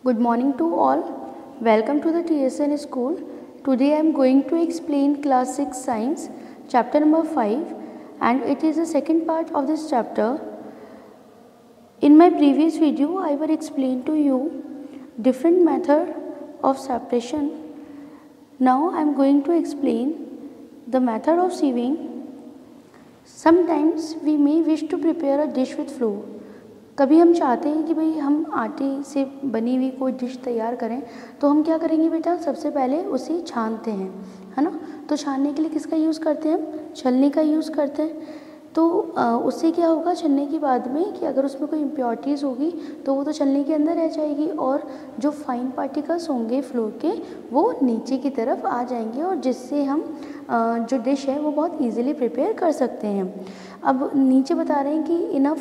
Good morning to all. Welcome to the TSN school. Today I am going to explain class 6 science chapter number 5 and it is the second part of this chapter. In my previous video I will explain to you different method of separation. Now I am going to explain the method of sieving. Sometimes we may wish to prepare a dish with flour. कभी हम चाहते हैं कि भाई हम आटे से बनी हुई कोई डिश तैयार करें, तो हम क्या करेंगे बेटा, सबसे पहले उसे छानते हैं, है ना। तो छानने के लिए किसका यूज़ करते हैं, हम छलनी का यूज़ करते हैं। तो उससे क्या होगा, छलने के बाद में कि अगर उसमें कोई इम्प्योरिटीज़ होगी तो वो तो छलनी के अंदर रह जाएगी और जो फाइन पार्टिकल्स होंगे फ्लोर के वो नीचे की तरफ आ जाएंगे और जिससे हम जो डिश है वो बहुत ईजिली प्रिपेयर कर सकते हैं। अब नीचे बता रहे हैं कि इन a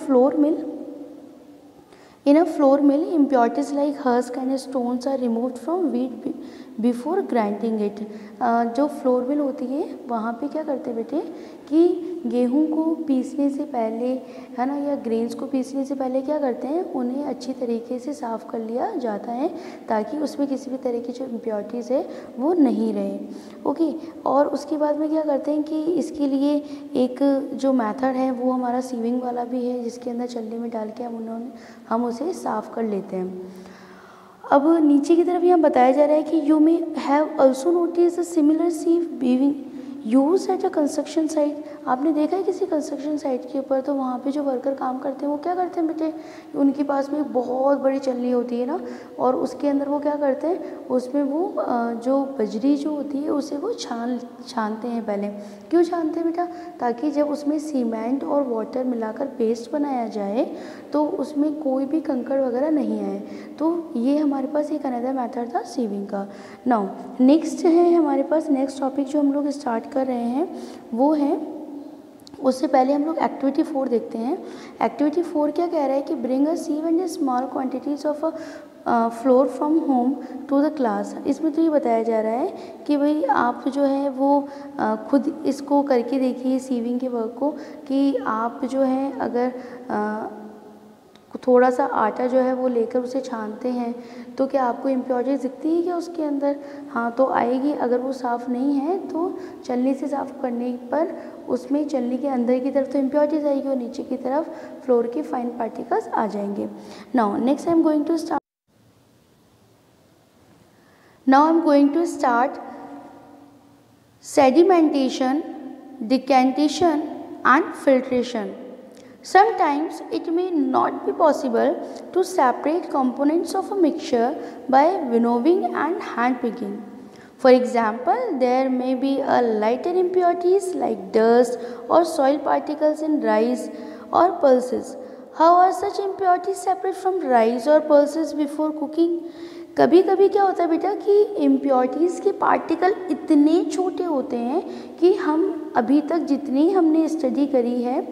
flour mill, impurities like husk and stones are removed from wheat before grinding it. जो फ्लोर मिल होती है वहाँ पे क्या करते हैं बेटे कि गेहूं को पीसने से पहले, है ना, या ग्रेन्स को पीसने से पहले क्या करते हैं, उन्हें अच्छी तरीके से साफ़ कर लिया जाता है ताकि उसमें किसी भी तरह की जो इम्प्योरिटीज़ है वो नहीं रहे। ओके, और उसके बाद में क्या करते हैं कि इसके लिए एक जो मेथड है वो हमारा सीविंग वाला भी है, जिसके अंदर छलनी में डाल के हम उसे साफ़ कर लेते हैं। अब नीचे की तरफ यहाँ बताया जा रहा है कि you may have also notice a similar sieve being use at a construction site. आपने देखा है किसी कंस्ट्रक्शन साइट के ऊपर, तो वहाँ पे जो वर्कर काम करते हैं वो क्या करते हैं बेटे, उनके पास में एक बहुत बड़ी छलनी होती है ना, और उसके अंदर वो क्या करते हैं, उसमें वो जो बजरी जो होती है उसे वो छानते हैं पहले। क्यों छानते हैं बेटा, ताकि जब उसमें सीमेंट और वाटर मिलाकर पेस्ट बनाया जाए तो उसमें कोई भी कंकड़ वगैरह नहीं आए। तो ये हमारे पास एक अनदर मेथड था सीविंग का। नाउ नेक्स्ट है हमारे पास, नेक्स्ट टॉपिक जो हम लोग स्टार्ट कर रहे हैं वो है, उससे पहले हम लोग एक्टिविटी 4 देखते हैं। एक्टिविटी 4 क्या कह रहा है कि bring a sieve and small quantities of flour from home to the class. इसमें तो ये बताया जा रहा है कि भाई आप जो है वो खुद इसको करके देखिए सीविंग के वर्क को, कि आप जो है अगर थोड़ा सा आटा जो है वो लेकर उसे छानते हैं तो क्या आपको इम्प्योरिटीज दिखती है क्या उसके अंदर, हाँ तो आएगी। अगर वो साफ़ नहीं है तो छलनी से साफ़ करने पर उसमें छलनी के अंदर की तरफ तो इम्प्योरिटीज आएगी और नीचे की तरफ फ्लोर के फाइन पार्टिकल्स आ जाएंगे। Now next I am going to start sedimentation, decantation and filtration. Sometimes it may not be possible to separate components of a mixture by winnowing and hand picking. For example, there may be a lighter impurities like dust or soil particles in rice or pulses. How are such impurities separate from rice or pulses before cooking? कभी कभी क्या होता है बेटा कि impurities के particle इतने छोटे होते हैं कि हम अभी तक जितनी हमने स्टडी करी है,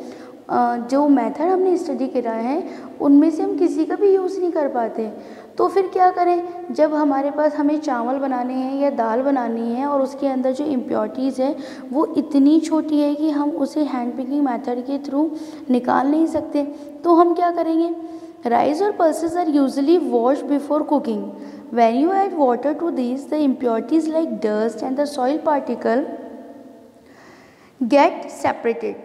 जो मेथड हमने स्टडी करा है उनमें से हम किसी का भी यूज़ नहीं कर पाते। तो फिर क्या करें, जब हमारे पास हमें चावल बनाने हैं या दाल बनानी है और उसके अंदर जो इम्प्योरिटीज़ है वो इतनी छोटी है कि हम उसे हैंड पिकिंग मेथड के थ्रू निकाल नहीं सकते, तो हम क्या करेंगे। Rice or pulses are usually washed before cooking. When you add water to these, the impurities like dust and the soil particle get separated.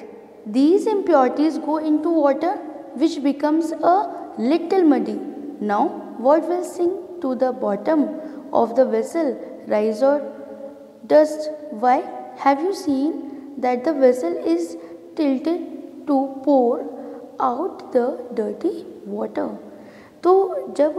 These impurities go into water, which becomes a little muddy. Now, what will sink to the bottom of the vessel, rice or dust? Why? Have you seen that the vessel is tilted to pour out the dirty water. तो जब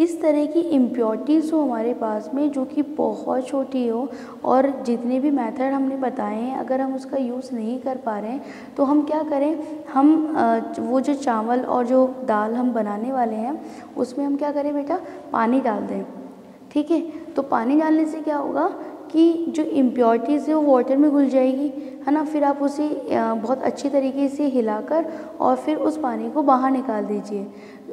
इस तरह की impurities हो हमारे पास में जो कि बहुत छोटी हो और जितने भी मेथड हमने बताए हैं अगर हम उसका यूज़ नहीं कर पा रहे हैं तो हम क्या करें, हम वो जो चावल और जो दाल हम बनाने वाले हैं उसमें हम क्या करें बेटा, पानी डाल दें। ठीक है, तो पानी डालने से क्या होगा कि जो इम्प्योरिटीज़ है वो वाटर में घुल जाएगी, है ना। फिर आप उसे बहुत अच्छी तरीके से हिलाकर और फिर उस पानी को बाहर निकाल दीजिए।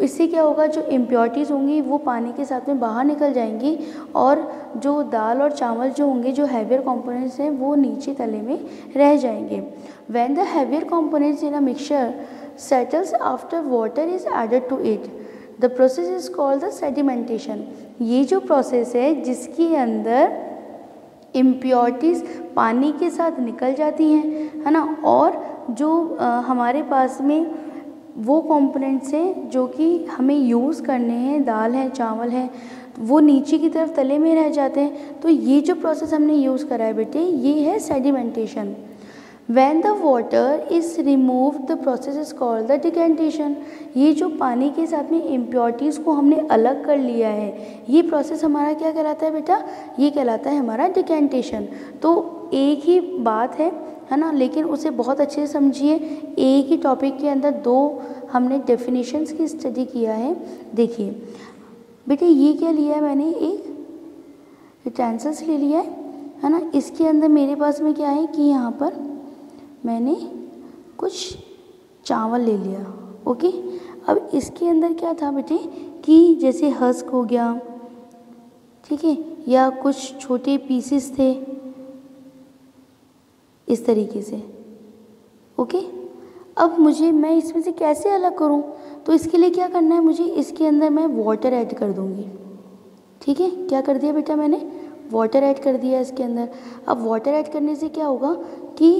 इससे क्या होगा, जो इम्प्योरिटीज़ होंगी वो पानी के साथ में बाहर निकल जाएंगी और जो दाल और चावल जो होंगे, जो हैवियर कंपोनेंट्स हैं वो नीचे तले में रह जाएंगे। When the heavier components in a mixture settles after water is added to it, the process is called the sedimentation. ये जो प्रोसेस है जिसके अंदर इम्प्योरिटीज़ पानी के साथ निकल जाती हैं, है ना, और जो हमारे पास में वो कंपोनेंट्स हैं जो कि हमें यूज़ करने हैं, दाल है, चावल है, वो नीचे की तरफ तले में रह जाते हैं। तो ये जो प्रोसेस हमने यूज़ करा है बेटे, ये है sedimentation. When the water is removed, the process is called the decantation। ये जो पानी के साथ में इम्प्योरिटीज़ को हमने अलग कर लिया है, ये प्रोसेस हमारा क्या कहलाता है बेटा? ये कहलाता है हमारा डिकेंटेशन। तो एक ही बात है ना, लेकिन उसे बहुत अच्छे से समझिए। एक ही टॉपिक के अंदर दो हमने डेफिनेशंस की स्टडी किया है। देखिए बेटे, ये क्या लिया है मैंने, एक यूटेंसिल्स ले लिया है ना। इसके अंदर मेरे पास में क्या है कि यहाँ पर मैंने कुछ चावल ले लिया, ओके। अब इसके अंदर क्या था बेटे कि जैसे हस्क हो गया, ठीक है, या कुछ छोटे पीसेस थे इस तरीके से, ओके। अब मैं इसमें से कैसे अलग करूं? तो इसके लिए क्या करना है मुझे, इसके अंदर मैं वाटर ऐड कर दूंगी, ठीक है। क्या कर दिया बेटा मैंने? वाटर ऐड कर दिया इसके अंदर। अब वाटर ऐड करने से क्या होगा कि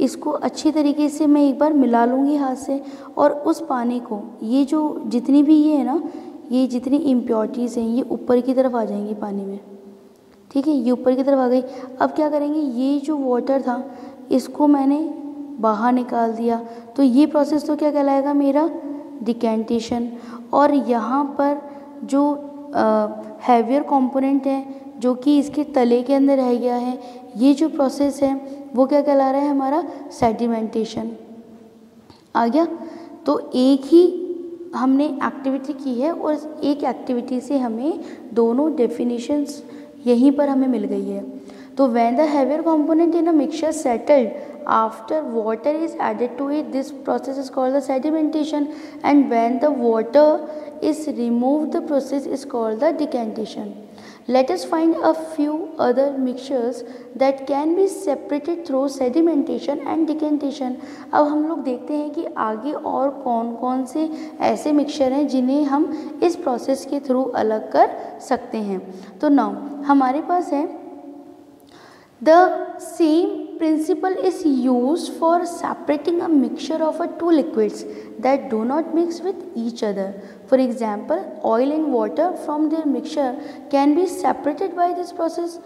इसको अच्छी तरीके से मैं एक बार मिला लूँगी हाथ से, और उस पानी को, ये जो जितनी भी ये है ना, ये जितनी इम्प्योरिटीज़ हैं ये ऊपर की तरफ आ जाएंगी पानी में, ठीक है। ये ऊपर की तरफ आ गई। अब क्या करेंगे, ये जो वाटर था इसको मैंने बाहर निकाल दिया, तो ये प्रोसेस तो क्या कहलाएगा मेरा? डिकेंटेशन। और यहाँ पर जो हैवियर कंपोनेंट है जो कि इसके तले के अंदर रह गया है, ये जो प्रोसेस है वो क्या कहला रहा है हमारा? सेडिमेंटेशन। आ गया? तो एक ही हमने एक्टिविटी की है और एक एक्टिविटी से हमें दोनों डेफिनेशंस यहीं पर हमें मिल गई है। तो when the heavier component in a mixture settled after water is added to it, this process is called the sedimentation, and when the water is removed, the process is called the decantation. Let us find a few other mixtures that can be separated through sedimentation and decantation। अब हम लोग देखते हैं कि आगे और कौन कौन से ऐसे मिक्सचर हैं जिन्हें हम इस प्रोसेस के थ्रू अलग कर सकते हैं। तो नाउ हमारे पास है the same principle is used for separating a mixture of two liquids that do not mix with each other. For example, oil and water from their mixture can be separated by this process.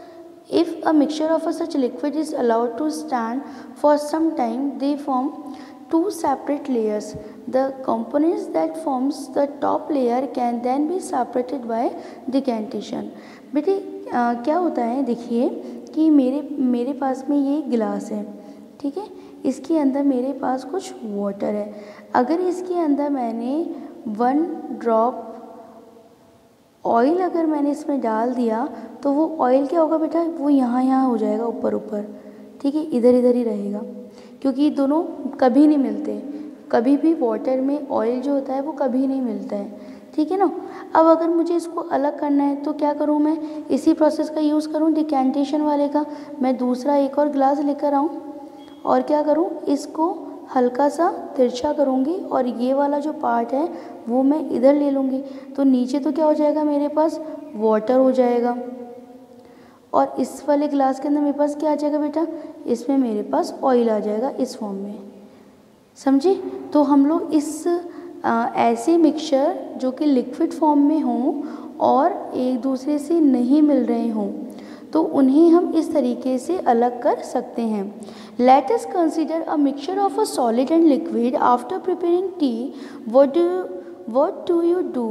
If a mixture of such liquid is allowed to stand for some time, they form two separate layers. The components that forms the top layer can then be separated by decantation। बेटे क्या होता है, देखिए कि मेरे पास में ये गिलास है, ठीक है। इसके अंदर मेरे पास कुछ वाटर है। अगर इसके अंदर मैंने 1 ड्रॉप ऑयल अगर मैंने इसमें डाल दिया तो वो ऑयल क्या होगा बेटा? वो यहाँ हो जाएगा, ऊपर ऊपर, ठीक है, इधर ही रहेगा, क्योंकि दोनों कभी नहीं मिलते। कभी भी वाटर में ऑयल जो होता है वो कभी नहीं मिलता है, ठीक है ना। अब अगर मुझे इसको अलग करना है तो क्या करूँ मैं? इसी प्रोसेस का यूज़ करूँ, डिकेंटेशन वाले का। मैं दूसरा एक और गिलास लेकर आऊँ और क्या करूँ, इसको हल्का सा तिरछा करूँगी और ये वाला जो पार्ट है वो मैं इधर ले लूँगी। तो नीचे तो क्या हो जाएगा मेरे पास? वाटर हो जाएगा, और इस वाले गिलास के अंदर मेरे पास क्या आ जाएगा बेटा? इसमें मेरे पास ऑयल आ जाएगा इस फॉर्म में, समझे। तो हम लोग इस ऐसे मिक्सचर जो कि लिक्विड फॉर्म में हों और एक दूसरे से नहीं मिल रहे हों, तो उन्हें हम इस तरीके से अलग कर सकते हैं। Let us consider a mixture of a solid and liquid after preparing tea. What do you do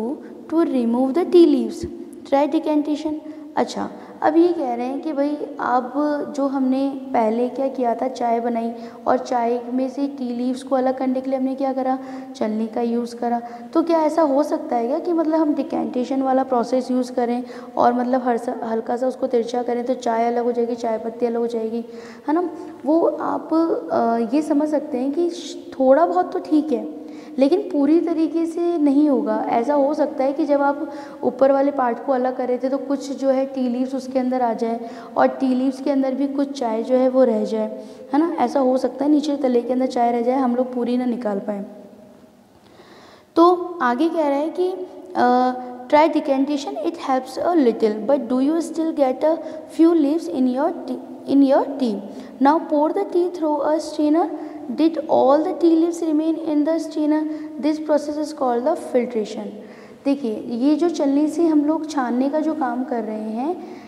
to remove the tea leaves? Try decantation. अच्छा, अब ये कह रहे हैं कि भाई अब जो हमने पहले क्या किया था, चाय बनाई और चाय में से टी लीव्स को अलग करने के लिए हमने क्या करा? छलनी का यूज़ करा। तो क्या ऐसा हो सकता है क्या कि मतलब हम डिकेंटेशन वाला प्रोसेस यूज़ करें और मतलब हल्का सा उसको तिरछा करें तो चाय अलग हो जाएगी, चाय पत्ती अलग हो जाएगी, है ना। वो आप ये समझ सकते हैं कि थोड़ा बहुत तो ठीक है, लेकिन पूरी तरीके से नहीं होगा। ऐसा हो सकता है कि जब आप ऊपर वाले पार्ट को अलग कर रहे थे तो कुछ जो है टी लीव्स उसके अंदर आ जाए और टी लीव्स के अंदर भी कुछ चाय जो है वो रह जाए, है ना। ऐसा हो सकता है, नीचे तले के अंदर चाय रह जाए, हम लोग पूरी ना निकाल पाए। तो आगे कह रहा है कि try decantation, it helps a little, but do you still get a few leaves in your tea? Now pour the tea through a strainer. Did all the tea leaves remain in the strainer? This process is called the filtration. देखिए, ये जो चलनी से हम लोग छानने का जो काम कर रहे हैं,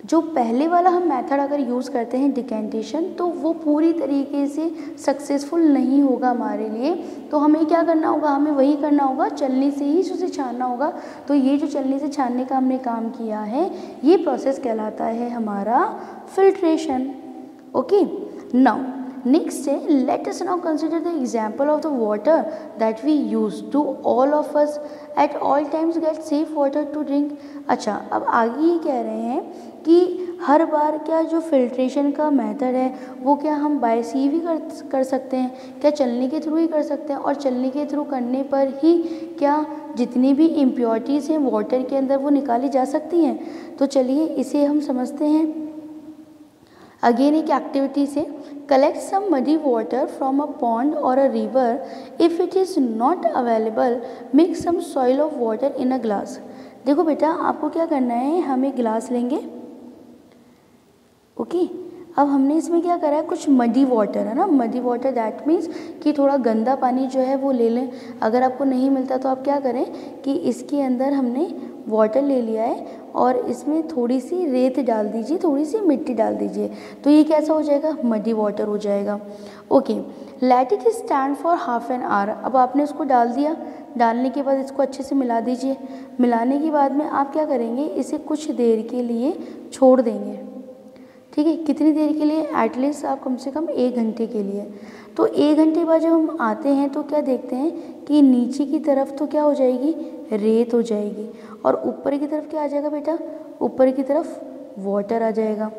जो पहले वाला हम मेथड अगर यूज़ करते हैं डिकेंटेशन, तो वो पूरी तरीके से सक्सेसफुल नहीं होगा हमारे लिए। तो हमें क्या करना होगा, हमें वही करना होगा, चलनी से ही उसे छानना होगा। तो ये जो चलनी से छानने का हमने काम किया है, ये प्रोसेस कहलाता है हमारा फिल्ट्रेशन। ओके, नाउ नेक्स्ट है, let us now consider the example of the water that we use. Do all of us at all times get safe water to drink? अच्छा, अब आगे ये कह रहे हैं कि हर बार क्या जो फिल्ट्रेशन का मेथड है वो क्या हम बाय सी भी कर सकते हैं, क्या चलने के थ्रू ही कर सकते हैं? और चलने के थ्रू करने पर ही क्या जितनी भी इम्प्योरिटीज़ हैं वाटर के अंदर वो निकाली जा सकती हैं? तो चलिए इसे हम समझते हैं। अगेन एक एक्टिविटी से, collect some muddy water from a pond और a river. If it is not available, make some soil of water in a glass. देखो बेटा, आपको क्या करना है, हम एक गिलास लेंगे। ओके, अब हमने इसमें क्या करा है, कुछ मडी वाटर है ना, मडी वाटर दैट मीन्स कि थोड़ा गंदा पानी जो है वो ले लें। अगर आपको नहीं मिलता तो आप क्या करें कि इसके अंदर हमने वाटर ले लिया है और इसमें थोड़ी सी रेत डाल दीजिए, थोड़ी सी मिट्टी डाल दीजिए, तो ये कैसा हो जाएगा, मडी वाटर हो जाएगा। Okay, let it stand for half an hour. अब आपने उसको डाल दिया, डालने के बाद इसको अच्छे से मिला दीजिए। मिलाने के बाद में आप क्या करेंगे, इसे कुछ देर के लिए छोड़ देंगे। ठीक है, कितनी देर के लिए, एटलीस्ट आप कम से कम 1 घंटे के लिए। तो 1 घंटे बाद जब हम आते हैं तो क्या देखते हैं कि नीचे की तरफ तो क्या हो जाएगी, रेत हो जाएगी, और ऊपर की तरफ क्या आ जाएगा बेटा, ऊपर की तरफ वाटर आ जाएगा।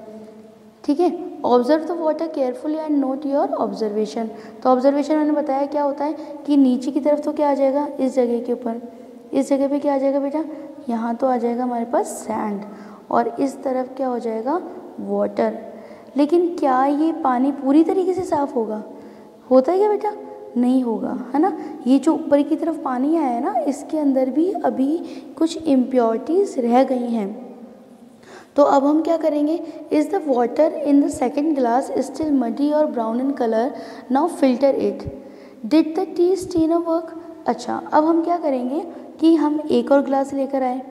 ठीक है, observe the water carefully and not your observation. तो ऑब्जर्वेशन मैंने बताया क्या होता है कि नीचे की तरफ तो क्या आ जाएगा, इस जगह के ऊपर, इस जगह पे क्या आ जाएगा बेटा, यहाँ तो आ जाएगा हमारे पास सैंड, और इस तरफ क्या हो जाएगा, वाटर। लेकिन क्या ये पानी पूरी तरीके से साफ़ होगा, होता है क्या बेटा, नहीं होगा, है ना। ये जो ऊपर की तरफ पानी आया है ना, इसके अंदर भी अभी कुछ इम्प्योरिटीज़ रह गई हैं। तो अब हम क्या करेंगे, is the water in the second glass still muddy और brown in colour, now filter it. Did the tea strainer work? अच्छा, अब हम क्या करेंगे कि हम एक और ग्लास लेकर आए।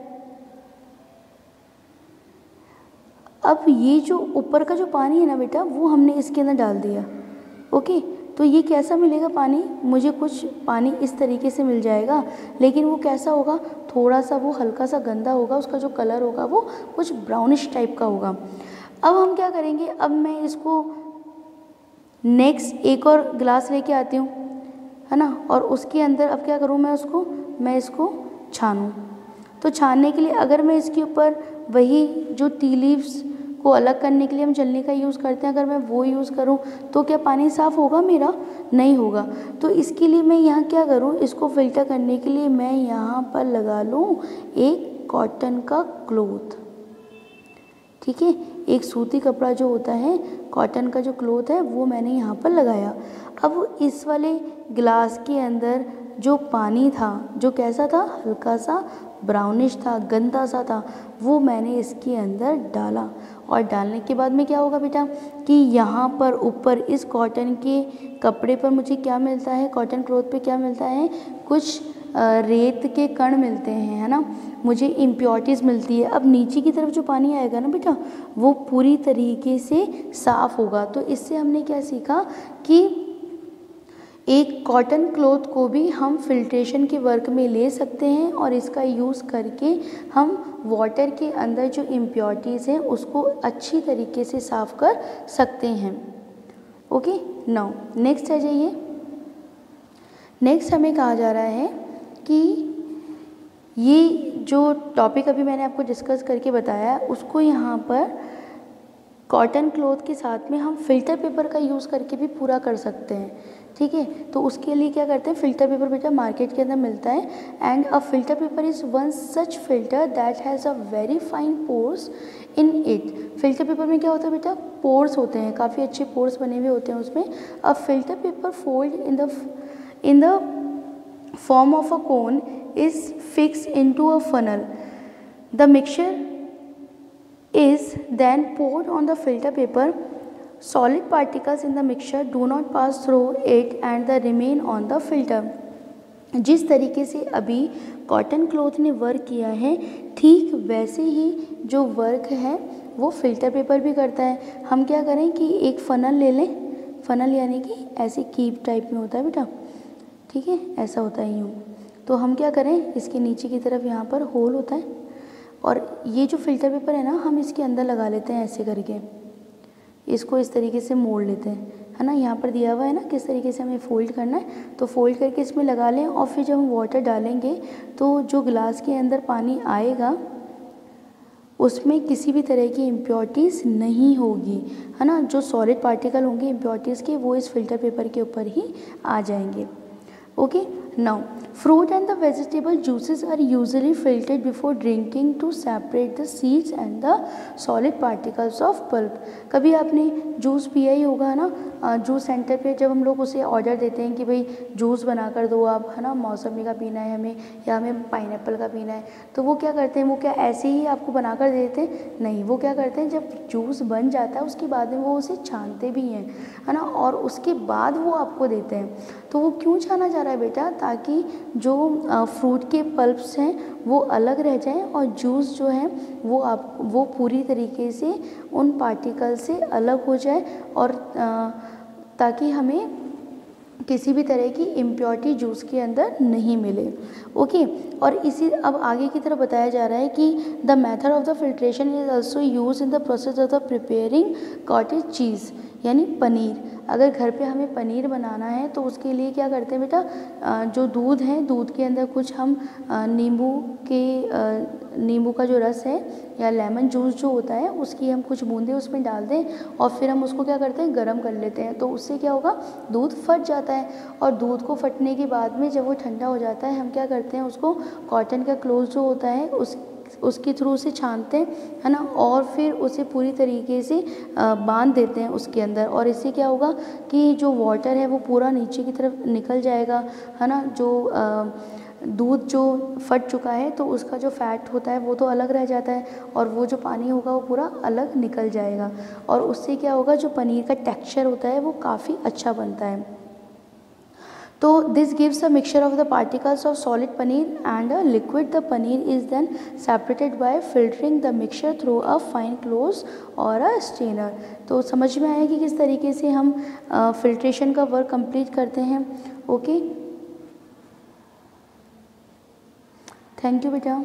अब ये जो ऊपर का जो पानी है ना बेटा, वो हमने इसके अंदर डाल दिया। ओके, तो ये कैसा मिलेगा पानी, मुझे कुछ पानी इस तरीके से मिल जाएगा, लेकिन वो कैसा होगा, थोड़ा सा वो हल्का सा गंदा होगा, उसका जो कलर होगा वो कुछ ब्राउनिश टाइप का होगा। अब हम क्या करेंगे, अब मैं इसको नेक्स्ट एक और ग्लास लेके आती हूँ, है ना, और उसके अंदर अब क्या करूँ, मैं इसको छानूँ। तो छानने के लिए अगर मैं इसके ऊपर वही जो टी लीव्स को अलग करने के लिए हम चलनी का यूज़ करते हैं, अगर मैं वो यूज़ करूँ तो क्या पानी साफ़ होगा मेरा, नहीं होगा। तो इसके लिए मैं यहाँ क्या करूँ, इसको फिल्टर करने के लिए मैं यहाँ पर लगा लूँ एक कॉटन का क्लॉथ। ठीक है, एक सूती कपड़ा जो होता है, कॉटन का जो क्लॉथ है, वो मैंने यहाँ पर लगाया। अब इस वाले ग्लास के अंदर जो पानी था, जो कैसा था, हल्का सा ब्राउनिश था, गंदा सा था, वो मैंने इसके अंदर डाला। और डालने के बाद में क्या होगा बेटा कि यहाँ पर ऊपर इस कॉटन के कपड़े पर मुझे क्या मिलता है, कॉटन क्लॉथ पे क्या मिलता है, कुछ रेत के कण मिलते हैं, है ना, मुझे इम्प्योरिटीज़ मिलती है। अब नीचे की तरफ जो पानी आएगा ना बेटा, वो पूरी तरीके से साफ़ होगा। तो इससे हमने क्या सीखा कि एक कॉटन क्लॉथ को भी हम फिल्ट्रेशन के वर्क में ले सकते हैं, और इसका यूज़ करके हम वाटर के अंदर जो इम्प्योरिटीज़ हैं उसको अच्छी तरीके से साफ़ कर सकते हैं। ओके, नाउ नेक्स्ट आ जाइए। नेक्स्ट हमें कहा जा रहा है कि ये जो टॉपिक अभी मैंने आपको डिस्कस करके बताया, उसको यहाँ पर कॉटन क्लॉथ के साथ में हम फ़िल्टर पेपर का यूज़ करके भी पूरा कर सकते हैं। ठीक है, तो उसके लिए क्या करते हैं, फ़िल्टर पेपर बेटा मार्केट के अंदर मिलता है, and a filter paper is one such filter that has a very fine pores in it. Filter paper में क्या होता है बेटा, पोर्स होते हैं, काफ़ी अच्छे पोर्स बने हुए होते हैं उसमें। A filter paper fold in the form of a cone is fixed into a funnel. The mixture is then poured on the filter paper. Solid particles in the mixture do not pass through it and they remain on the filter. जिस तरीके से अभी cotton cloth ने work किया है, ठीक वैसे ही जो वर्क है वो फिल्टर पेपर भी करता है। हम क्या करें कि एक फ़नल ले लें, फ़नल यानी कि ऐसे कीप टाइप में होता है बेटा, ठीक है, ऐसा होता है यूँ। तो हम क्या करें, इसके नीचे की तरफ यहाँ पर होल होता है और ये जो फिल्टर पेपर है ना, हम इसके अंदर लगा लेते हैं ऐसे करके, इसको इस तरीके से मोड़ लेते हैं, है ना। यहाँ पर दिया हुआ है ना किस तरीके से हमें फ़ोल्ड करना है, तो फ़ोल्ड करके इसमें लगा लें और फिर जब हम वाटर डालेंगे तो जो ग्लास के अंदर पानी आएगा उसमें किसी भी तरह की इम्प्योरिटीज़ नहीं होगी, है ना। जो सॉलिड पार्टिकल होंगे इम्प्योरिटीज़ के, वो इस फिल्टर पेपर के ऊपर ही आ जाएंगे। Okay, now fruit and the vegetable juices are usually filtered before drinking to separate the seeds and the solid particles of pulp. कभी आपने जूस पिया ही होगा, है ना। जूस सेंटर पे जब हम लोग उसे ऑर्डर देते हैं कि भाई जूस बना कर दो आप, है ना, मौसमी का पीना है हमें या हमें पाइनएप्पल का पीना है, तो वो क्या करते हैं, वो क्या ऐसे ही आपको बना कर देते हैं? नहीं, वो क्या करते हैं, जब जूस बन जाता है उसके बाद में वो उसे छानते भी हैं, है ना, और उसके बाद वो आपको देते हैं। तो वो क्यों छाना जा रहा है बेटा? ताकि जो फ्रूट के पल्प्स हैं वो अलग रह जाएं और जूस जो है वो पूरी तरीके से उन पार्टिकल से अलग हो जाए और ताकि हमें किसी भी तरह की इम्प्योरिटी जूस के अंदर नहीं मिले। ओके, और इसी अब आगे की तरफ बताया जा रहा है कि the method of the filtration is also use in the process of the preparing cottage चीज़, यानी पनीर। अगर घर पे हमें पनीर बनाना है तो उसके लिए क्या करते हैं बेटा, जो दूध है, दूध के अंदर कुछ हम नींबू का जो रस है या लेमन जूस जो होता है उसकी हम कुछ बूंदे उसमें डाल दें और फिर हम उसको क्या करते हैं, गर्म कर लेते हैं। तो उससे क्या होगा, दूध फट जाता है और दूध को फटने के बाद में जब वो ठंडा हो जाता है हम क्या करते हैं, उसको कॉटन का क्लोथ जो होता है उसके थ्रू से छानते हैं, है ना, और फिर उसे पूरी तरीके से बांध देते हैं उसके अंदर। और इससे क्या होगा कि जो वाटर है वो पूरा नीचे की तरफ निकल जाएगा, है ना। जो दूध जो फट चुका है तो उसका जो फैट होता है वो तो अलग रह जाता है और वो जो पानी होगा वो पूरा अलग निकल जाएगा और उससे क्या होगा, जो पनीर का टेक्सचर होता है वो काफ़ी अच्छा बनता है। तो this gives a mixture of the particles of solid paneer and a liquid. The paneer is then separated by filtering the mixture through a fine cloth or a strainer. तो समझ में आया कि किस तरीके से हम फिल्ट्रेशन का वर्क कंप्लीट करते हैं। ओके, थैंक यू बेटा।